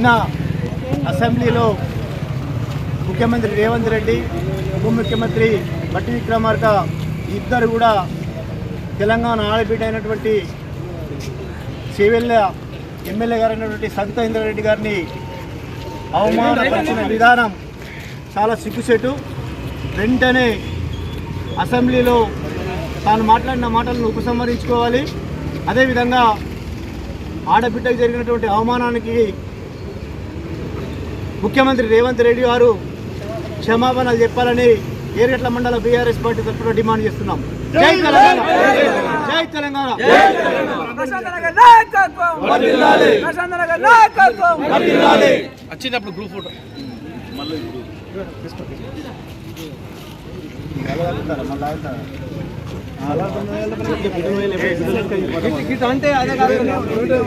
నిన్న అసెంబ్లీలో ముఖ్యమంత్రి రేవంత్ రెడ్డి, ఉప ముఖ్యమంత్రి బట్టి విక్రమార్క ఇద్దరు కూడా తెలంగాణ ఆడబిడ్డ అయినటువంటి చేవెళ్ళ ఎమ్మెల్యే గారు అయినటువంటి సంత ఇంద్రారెడ్డి గారిని అవమానపరిచిన విధానం చాలా సిగ్గుసేటు. వెంటనే అసెంబ్లీలో తాను మాట్లాడిన మాటలను ఉపసంహరించుకోవాలి. అదేవిధంగా ఆడబిడ్డకు జరిగినటువంటి అవమానానికి ముఖ్యమంత్రి రేవంత్ రెడ్డి గారు క్షమాపణలు చెప్పాలని ఏర్గట్ల మండల బీఆర్ఎస్ పార్టీ తరఫున డిమాండ్ చేస్తున్నాం. జై తెలంగాణ, జై తెలంగాణ. వచ్చినప్పుడు గ్రూప్ ఫోటో అంటే అదే కాదు.